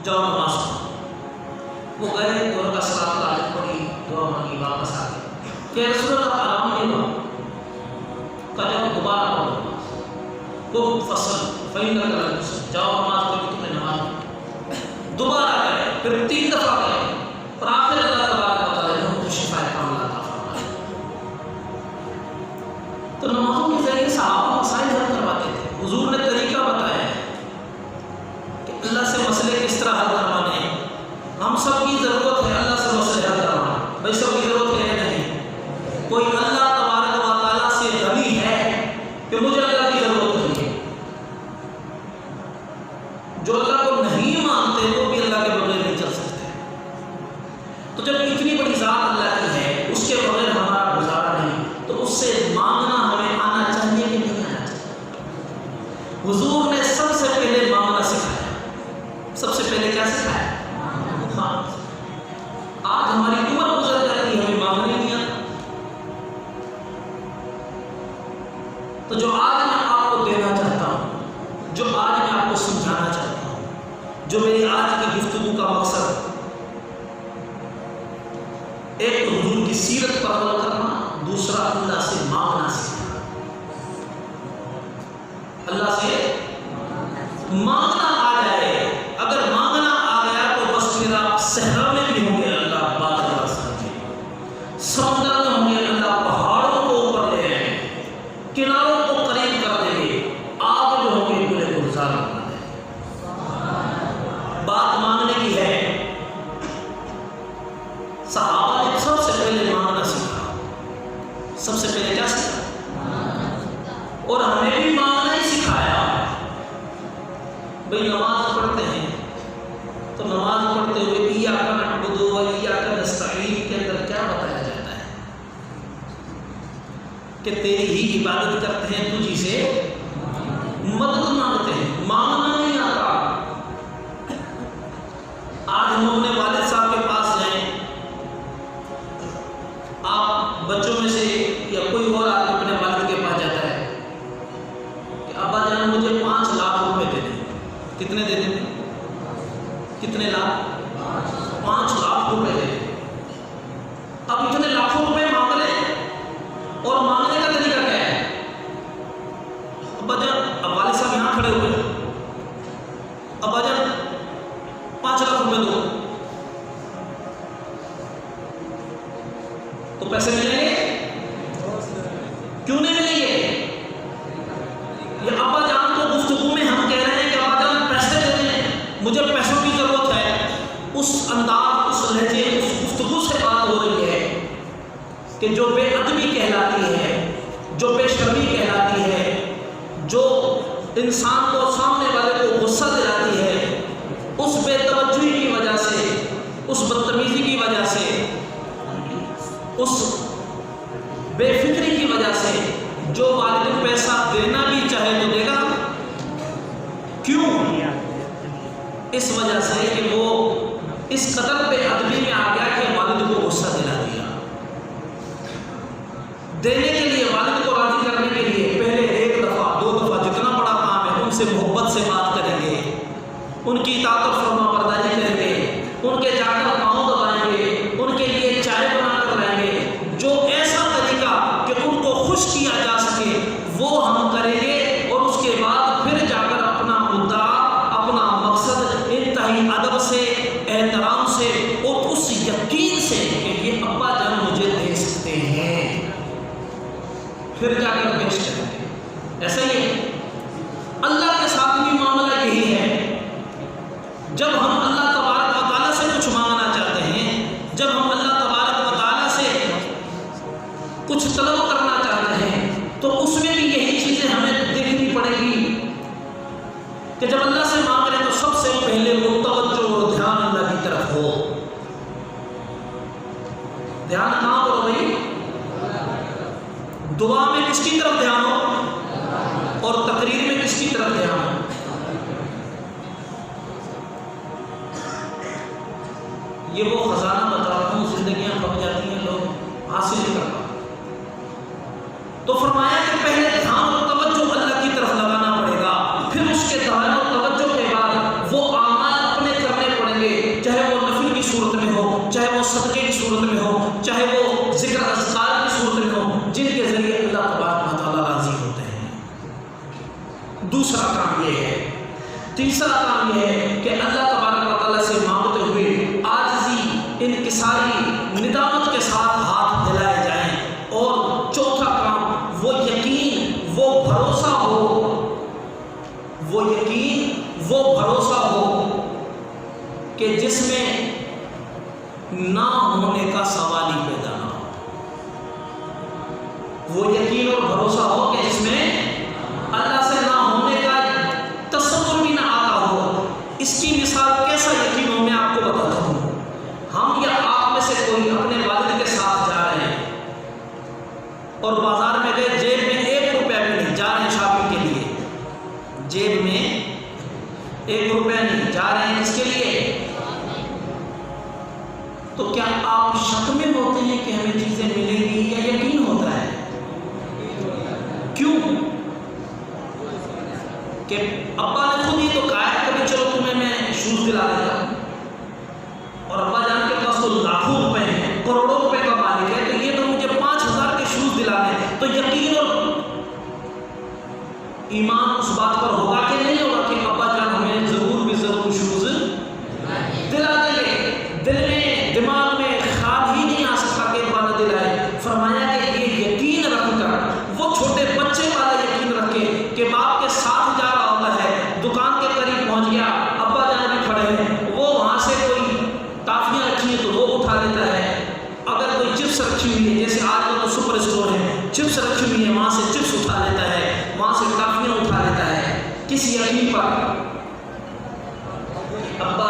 جاؤ نماز پڑھو۔ وہ گئے، 2 رکعت صلاۃ العاجز پڑھی، دعا مانگی، واپس آ گئے کہ رسول اللہ آرام نہیں ہوا، کہا جاؤ دوبارہ پڑھو نماز، قم فصل فإنک لم تصل، جاؤ نماز پڑھی، تم نے نماز پڑھی۔ دوبارہ گئے، پھر 3 دفعہ گئے، اور آخر اللہ تبارک و تعالیٰ نے ان کو شفا کاملہ عطا فرمائی۔ تو نمازوں کے ذریعے صحابہ مسائل حل کرواتے تھے۔ حضور نے طریقہ بتایا ہے کہ اللہ سے مسئلے کس طرح حل کروانے ہیں۔ ہم سب کی ضرورت ہے اللہ سے مسئلے حل کروانا، بھائی سب کی ضرورت ہے یا نہیں؟ کوئی اللہ تبارک و تعالیٰ سے غنی ہے کہ مجھے اللہ کی ضرورت نہیں ہے؟ جو اللہ کو نہیں مانتے وہ بھی اللہ کے بغیر نہیں چل سکتے۔ تو جب اتنی بڑی ذات اللہ کی ہے، اس کے بغیر ہمارا گزارا نہیں، تو اس سے مانگنا ہمیں آنا چاہیے کہ نہیں آنا چاہیے؟ حضور نے سب سے پہلے مانگنا سکھایا۔ سب سے پہلے کیا سکھایا؟ ہاں۔ آج ہماری عمر گزر جاتی ہے، ہمیں مانگنے نہیں آتا۔ تو جو آج میں آپ کو دینا چاہتا ہوں، جو آج میں آپ کو سمجھانا چاہتا ہوں، جو میری آج کی گفتگو کا مقصد، ایک تو حضور کی سیرت پر عمل کرنا، دوسرا اللہ سے مانگنا سیکھنا۔ اللہ سے مانگنا آ جائے، اگر مانگنا آ گیا تو بس پھر آپ صحرا میں بھی ہوں گے اللہ بادل برسائیں گے، سمندر میں ہوں گے اللہ پہاڑوں کو اوپر لے آئیں گے، کناروں کو قریب کر دیں گے، آگ میں ہوں گے گلے گلزار بنا دیں گے۔ بات مانگنے کی ہے۔ صحابہ نے سب سے پہلے مانگنا سیکھا۔ سب سے پہلے کیا سیکھا؟ اور ہمیں بھی مانگنا ہی سکھایا۔ بھئی نماز پڑھتے ہیں تو نماز پڑھتے ہوئے ایاک نعبد و ایاک نستعین کے اندر کیا بتایا جاتا ہے؟ کہ تیری ہی عبادت کرتے ہیں، تجھی سے مدد مانگتے ہیں، مانگنا نہیں آتا۔ آج ہم اپنے والد صاحب کے پاس جائیں، آپ بچوں میں سے یا کوئی اور آدمی اپنے والد کے پاس جاتا ہے کہ ابا جان مجھے 5 لاکھ روپے دے دیں۔ کتنے دے دیں؟ کتنے لاکھ؟ 5 لاکھ روپے دے دیں۔ اب اتنے لاکھوں روپے مانگ لیں، اور مانگنے کا طریقہ کیا ہے؟ ابا جان، اب والد صاحب یہاں کھڑے ہوئے، ابا جان 5 لاکھ روپے دو، تو پیسے ملیں گے؟ کیوں نہیں ملیں گے؟ یہ ابا جان کو گفتگو میں ہم کہہ رہے ہیں کہ ابا جان پیسے دے دیں، مجھے پیسوں کی ضرورت ہے، اس انداز، اس لہجے، اس گفتگو سے بات ہو رہی ہے کہ جو بے ادبی کہلاتی ہے، جو بے شرمی کہلاتی ہے، جو انسان کو، سامنے والے کو غصہ دلاتی ہے، اس بے توجہی کی وجہ سے، اس بدتمیزی کی وجہ سے، اس بے فکری کی وجہ سے، جو والد پیسہ دینا بھی چاہے تو دے گا۔ کیوں؟ اس وجہ سے کہ وہ اس قدر بے ادبی میں آ گیا کہ والد کو غصہ دلا دیا۔ دینے کے لیے، والد کو راضی کرنے کے لیے پہلے 1 دفعہ 2 دفعہ جتنا بڑا کام ہے ان سے محبت سے بات کریں گے، ان کی اطاعت و فرما برداری کریں گے، ان کے جا کر پاؤں دبائیں گے، ان کے لیے چائے بنا کر لائیں گے، جو ایسا طریقہ کہ ان کو خوش کیا جا سکے وہ ہم کریں گے، اور اس کے بعد پھر جا کر اپنا مدعا، اپنا مقصد انتہائی ادب سے، احترام سے، اور اس یقین سے کہ یہ ابا جان مجھے دے سکتے ہیں، پھر جا کر پیش کریں گے۔ ایسا ہی ہے اللہ کے ساتھ بھی معاملہ یہی ہے۔ جب ہم اللہ تبارک و تعالیٰ سے کچھ مانگنا چاہتے ہیں، جب ہم اللہ تبارک و تعالیٰ سے کچھ طلب کرنا چاہتے ہیں، تو اس میں بھی یہی چیزیں ہمیں دیکھنی پڑے گی کہ جب اللہ سے مانگ رہے ہیں تو سب سے پہلے متوجہ اور دھیان اللہ کی طرف ہو۔ دھیان کہاں پر ہو بھائی؟ دعا میں کس کی طرف دھیان ہو، اور تقریر میں کس کی طرف دھیان ہو؟ یہ وہ خزانہ بتاتا ہوں، زندگیاں کھو جاتی ہیں، لوگ حاصل نہیں کر پاتے۔ تو فرمایا کہ پہلے دھیان اور توجہ اللہ کی طرف لگانا پڑے گا، پھر اس کے دھیان اور توجہ کے بعد وہ اعمال اپنے کرنے دوسرا کام یہ ہے. تیسرا کام یہ ہے کہ اللہ تبارک و تعالیٰ سے مانگتے ہوئے عاجزی انکساری ندامت کے ساتھ ہاتھ دلائے جائیں. اور چوتھا کام وہ یقین وہ بھروسہ ہو، وہ یقین وہ بھروسہ ہو کہ جس میں نہ ہونے کا سوال ہی پیدا نہ ہو. وہ یقین اور بھروسہ ہو کہ اس میں اللہ سے نہ ہونے کا تصور بھی نہ آتا ہو. اس کی مثال کیسا یقین ہو میں آپ کو بتاتا ہوں. ہم یا آپ میں سے کوئی اپنے والد کے ساتھ جا رہے ہیں اور بازار میں گئے، جیب میں 1 روپیہ بھی نہیں، جا رہے ہیں شاپنگ کے لیے، جیب میں 1 روپیہ نہیں، جا رہے ہیں کس کے لیے؟ تو کیا آپ شک میں ہوتے ہیں کہ ہمیں چیزیں ملیں گی یا یقین ہوتا ہے؟ کیوں؟ کہ ابا نے خود ہی تو کہا ہے کبھی چلو تمہیں میں شوز دلا دیتا ہوں، اور ابا جان کے پاس تو لاکھوں روپے ہیں، کروڑوں روپے کا مالک ہے، تو یہ تو مجھے 5000 کے شوز دلا دیں. تو یقین اور ایمان اس بات پر ہوگا کہ نہیں ہوگا کہ ابا جان ہمیں ضرور بھی ضرور شوز دلا دیں گے؟ دل میں دماغ میں خیال ہی نہیں آ سکتا کہ ابا نہ دلائے. فرمایا کہ یہ یقین رکھ کر، وہ چھوٹے بچے والا یقین رکھے کہ باپ کے ساتھ جا رہا ہوتا ہے، دکان کے قریب پہنچ گیا، ابا جان بھی کھڑے ہیں، وہ وہاں سے کوئی ٹافیاں رکھی ہیں تو وہ اٹھا لیتا ہے. اگر کوئی چپس رکھی ہوئی ہے، جیسے آج کل تو سپر اسٹور ہے، چپس رکھی ہوئی ہے، وہاں سے چپس اٹھا لیتا ہے، وہاں سے ٹافیاں اٹھا لیتا ہے. کس یقین پر؟ ابا